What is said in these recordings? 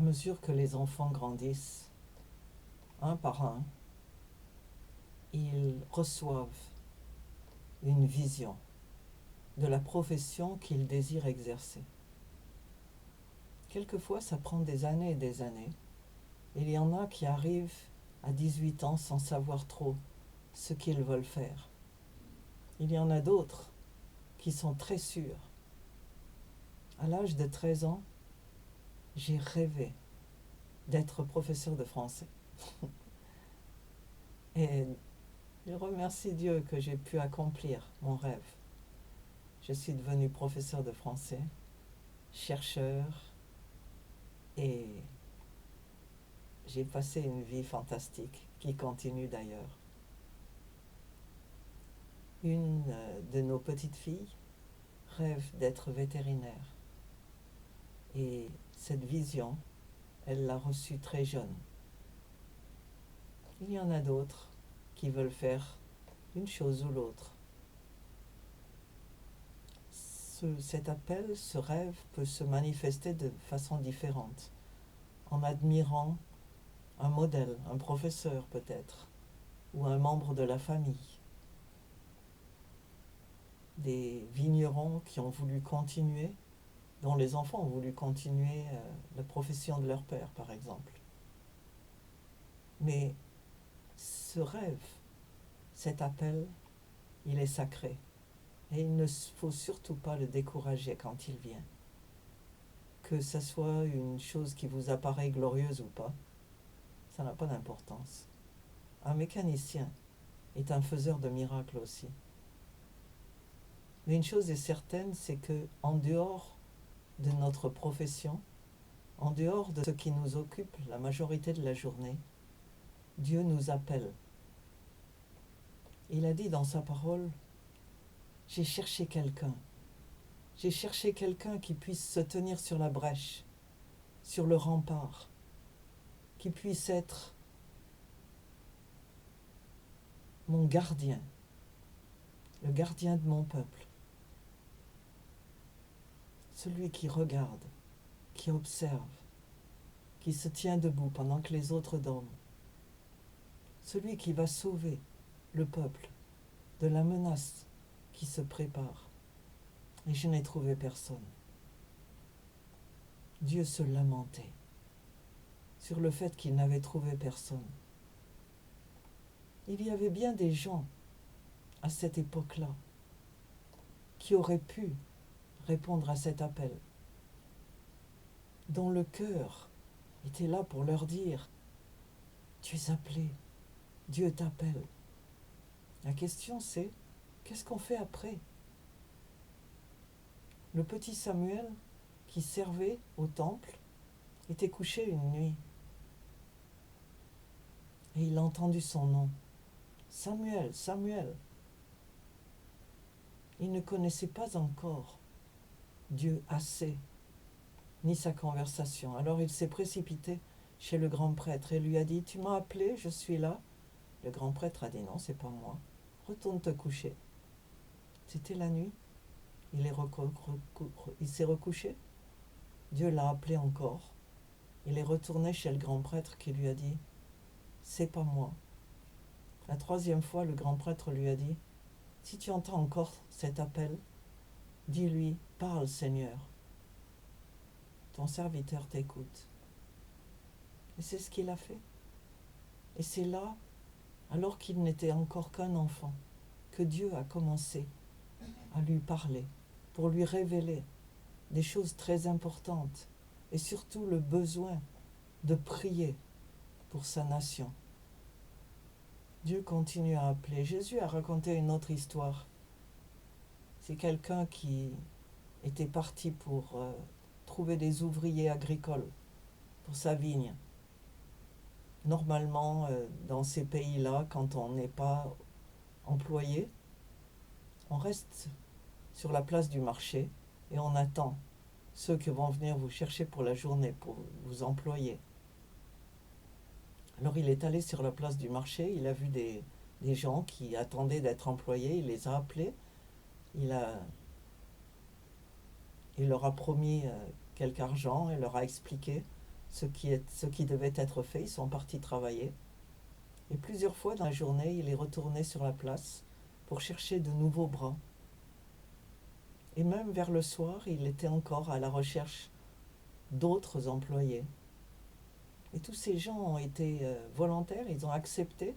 mesure que les enfants grandissent, un par un, ils reçoivent une vision de la profession qu'ils désirent exercer. Quelquefois, ça prend des années et des années. Il y en a qui arrivent à 18 ans sans savoir trop ce qu'ils veulent faire. Il y en a d'autres qui sont très sûrs. À l'âge de 13 ans, j'ai rêvé d'être professeur de français. Et je remercie Dieu que j'ai pu accomplir mon rêve. Je suis devenu professeur de français, chercheur, et j'ai passé une vie fantastique qui continue d'ailleurs. Une de nos petites filles rêve d'être vétérinaire. Et cette vision, elle l'a reçue très jeune. Il y en a d'autres qui veulent faire une chose ou l'autre. Cet appel, ce rêve peut se manifester de façon différente, en admirant un modèle, un professeur peut-être, ou un membre de la famille. Des vignerons qui ont voulu continuer, dont les enfants ont voulu continuer la profession de leur père, par exemple. Mais ce rêve, cet appel, il est sacré. Et il ne faut surtout pas le décourager quand il vient. Que ce soit une chose qui vous apparaît glorieuse ou pas, ça n'a pas d'importance. Un mécanicien est un faiseur de miracles aussi. Mais une chose est certaine, c'est que en dehors de notre profession, en dehors de ce qui nous occupe la majorité de la journée, Dieu nous appelle. Il a dit dans sa parole, j'ai cherché quelqu'un. J'ai cherché quelqu'un qui puisse se tenir sur la brèche, sur le rempart, qui puisse être mon gardien, le gardien de mon peuple, celui qui regarde, qui observe, qui se tient debout pendant que les autres dorment, celui qui va sauver le peuple de la menace qui se prépare. Et je n'ai trouvé personne. Dieu se lamentait sur le fait qu'il n'avait trouvé personne. Il y avait bien des gens à cette époque-là qui auraient pu répondre à cet appel, dont le cœur était là pour leur dire « Tu es appelé, Dieu t'appelle ». La question c'est, qu'est-ce qu'on fait après ? Le petit Samuel, qui servait au temple, était couché une nuit. Et il a entendu son nom. Samuel, Samuel. Il ne connaissait pas encore Dieu assez, ni sa conversation. Alors il s'est précipité chez le grand prêtre et lui a dit « Tu m'as appelé, je suis là ». Le grand prêtre a dit « Non, c'est pas moi. Retourne te coucher ». C'était la nuit. Il s'est recouché. Dieu l'a appelé encore. Il est retourné chez le grand prêtre qui lui a dit « C'est pas moi ». La troisième fois, le grand prêtre lui a dit « Si tu entends encore cet appel, dis-lui « Parle, Seigneur. Ton serviteur t'écoute. » Et c'est ce qu'il a fait. Et c'est là, alors qu'il n'était encore qu'un enfant, que Dieu a commencé à lui parler, pour lui révéler des choses très importantes et surtout le besoin de prier pour sa nation. Dieu continue à appeler. Jésus a raconté une autre histoire. C'est quelqu'un qui était parti pour trouver des ouvriers agricoles pour sa vigne. Normalement, dans ces pays-là, quand on n'est pas employé, on reste sur la place du marché et on attend ceux qui vont venir vous chercher pour la journée, pour vous employer. Alors il est allé sur la place du marché, il a vu des gens qui attendaient d'être employés, il les a appelés, il leur a promis quelque argent et leur a expliqué ce qui devait être fait. Ils sont partis travailler. Et plusieurs fois dans la journée, il est retourné sur la place pour chercher de nouveaux bras. Et même vers le soir, il était encore à la recherche d'autres employés. Et tous ces gens ont été volontaires, ils ont accepté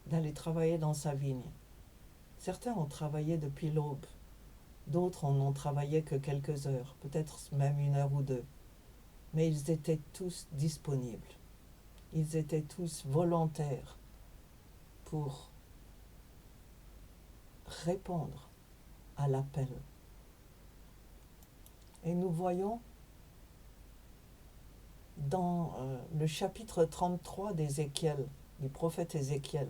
d'aller travailler dans sa vigne. Certains ont travaillé depuis l'aube, d'autres en ont travaillé que quelques heures, peut-être même 1 heure ou 2. Mais ils étaient tous disponibles. Ils étaient tous volontaires pour répondre à l'appel. Et nous voyons dans le chapitre 33 d'Ézéchiel, du prophète Ézéchiel,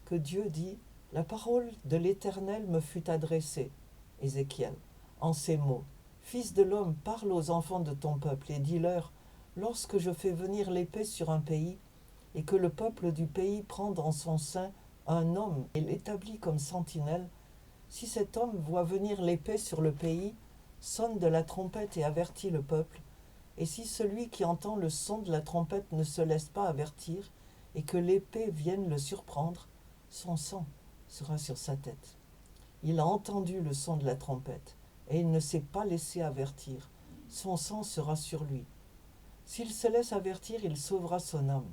que Dieu dit « La parole de l'Éternel me fut adressée, Ézéchiel, en ces mots. Fils de l'homme, parle aux enfants de ton peuple et dis-leur, lorsque je fais venir l'épée sur un pays, et que le peuple du pays prend dans son sein un homme et l'établit comme sentinelle, si cet homme voit venir l'épée sur le pays, sonne de la trompette et avertit le peuple, et si celui qui entend le son de la trompette ne se laisse pas avertir, et que l'épée vienne le surprendre, son sang sera sur sa tête. Il a entendu le son de la trompette, et il ne s'est pas laissé avertir. Son sang sera sur lui. S'il se laisse avertir, il sauvera son âme.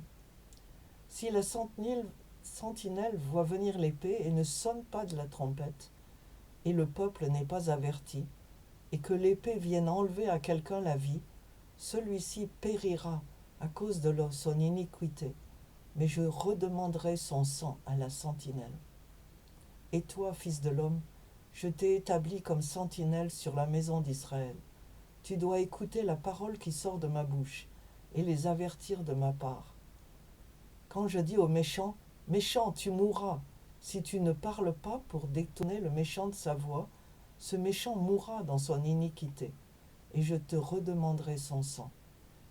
Si la sentinelle voit venir l'épée et ne sonne pas de la trompette, et le peuple n'est pas averti, et que l'épée vienne enlever à quelqu'un la vie, celui-ci périra à cause de son iniquité, mais je redemanderai son sang à la sentinelle. Et toi, fils de l'homme, je t'ai établi comme sentinelle sur la maison d'Israël. Tu dois écouter la parole qui sort de ma bouche et les avertir de ma part. Quand je dis au méchant, « Méchant, tu mourras », si tu ne parles pas pour détourner le méchant de sa voie, ce méchant mourra dans son iniquité, et je te redemanderai son sang.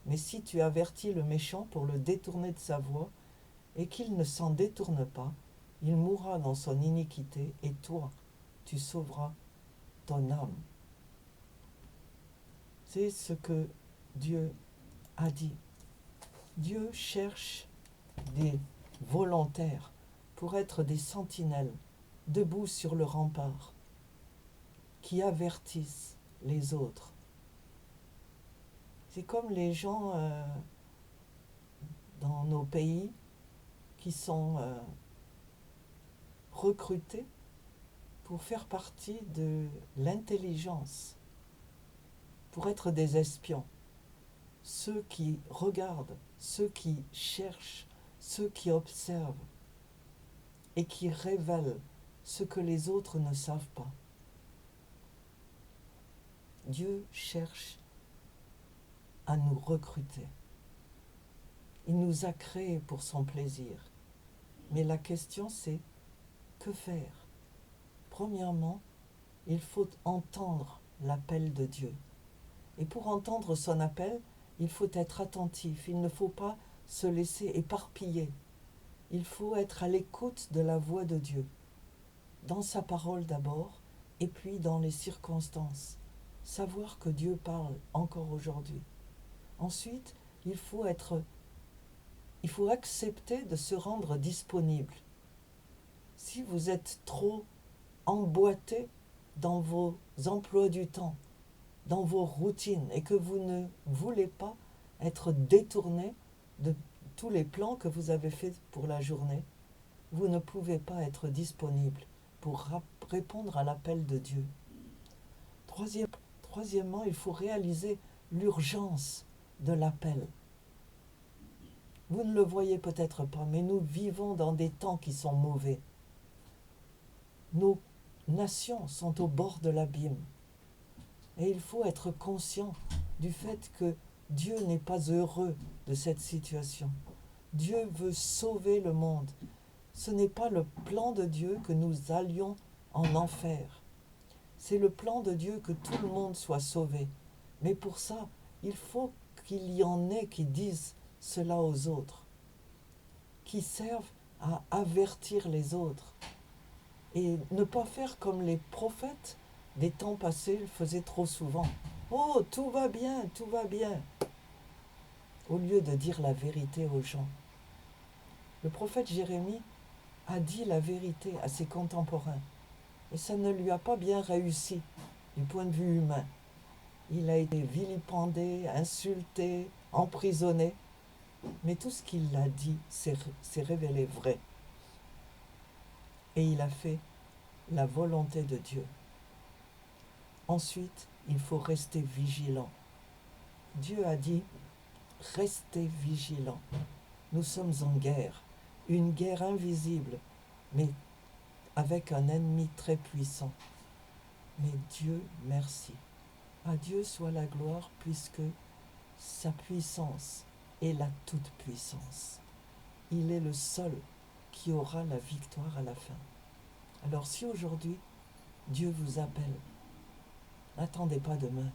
Mais si tu avertis le méchant pour le détourner de sa voie, et qu'il ne s'en détourne pas, il mourra dans son iniquité, et toi, tu sauveras ton âme. C'est ce que Dieu a dit. Dieu cherche des volontaires pour être des sentinelles debout sur le rempart, qui avertissent les autres. C'est comme les gens dans nos pays qui sont recrutés pour faire partie de l'intelligence, pour être des espions, ceux qui regardent, ceux qui cherchent, ceux qui observent et qui révèlent ce que les autres ne savent pas. Dieu cherche à nous recruter. Il nous a créés pour son plaisir. Mais la question c'est, que faire? Premièrement, il faut entendre l'appel de Dieu. Et pour entendre son appel, il faut être attentif. Il ne faut pas se laisser éparpiller. Il faut être à l'écoute de la voix de Dieu, dans sa parole d'abord, et puis dans les circonstances. Savoir que Dieu parle encore aujourd'hui. Ensuite, il faut accepter de se rendre disponible. Si vous êtes trop emboîté dans vos emplois du temps, dans vos routines, et que vous ne voulez pas être détourné de tous les plans que vous avez faits pour la journée, vous ne pouvez pas être disponible pour répondre à l'appel de Dieu. Troisièmement, il faut réaliser l'urgence de l'appel. Vous ne le voyez peut-être pas, mais nous vivons dans des temps qui sont mauvais. Nos nations sont au bord de l'abîme. Et il faut être conscient du fait que Dieu n'est pas heureux de cette situation. Dieu veut sauver le monde. Ce n'est pas le plan de Dieu que nous allions en enfer. C'est le plan de Dieu que tout le monde soit sauvé. Mais pour ça, il faut qu'il y en ait qui disent cela aux autres, qui servent à avertir les autres. Et ne pas faire comme les prophètes des temps passés le faisaient trop souvent. « Oh, tout va bien, tout va bien !» au lieu de dire la vérité aux gens. Le prophète Jérémie a dit la vérité à ses contemporains, et ça ne lui a pas bien réussi du point de vue humain. Il a été vilipendé, insulté, emprisonné, mais tout ce qu'il a dit s'est révélé vrai. Et il a fait la volonté de Dieu. Ensuite, il faut rester vigilant. Dieu a dit, restez vigilants. Nous sommes en guerre, une guerre invisible, mais avec un ennemi très puissant. Mais Dieu merci. À Dieu soit la gloire, puisque sa puissance est la toute-puissance. Il est le seul qui aura la victoire à la fin. Alors si aujourd'hui Dieu vous appelle, n'attendez pas demain.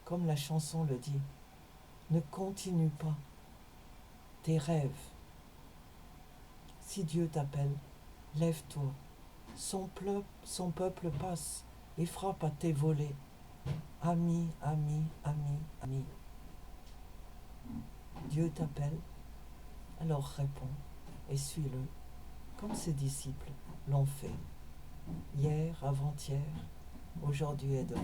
Comme la chanson le dit, ne continue pas tes rêves. Si Dieu t'appelle, lève-toi. Son peuple passe et frappe à tes volets. Ami, ami, ami, ami. Dieu t'appelle, alors réponds et suis-le, comme ses disciples l'ont fait, hier, avant-hier, aujourd'hui et demain.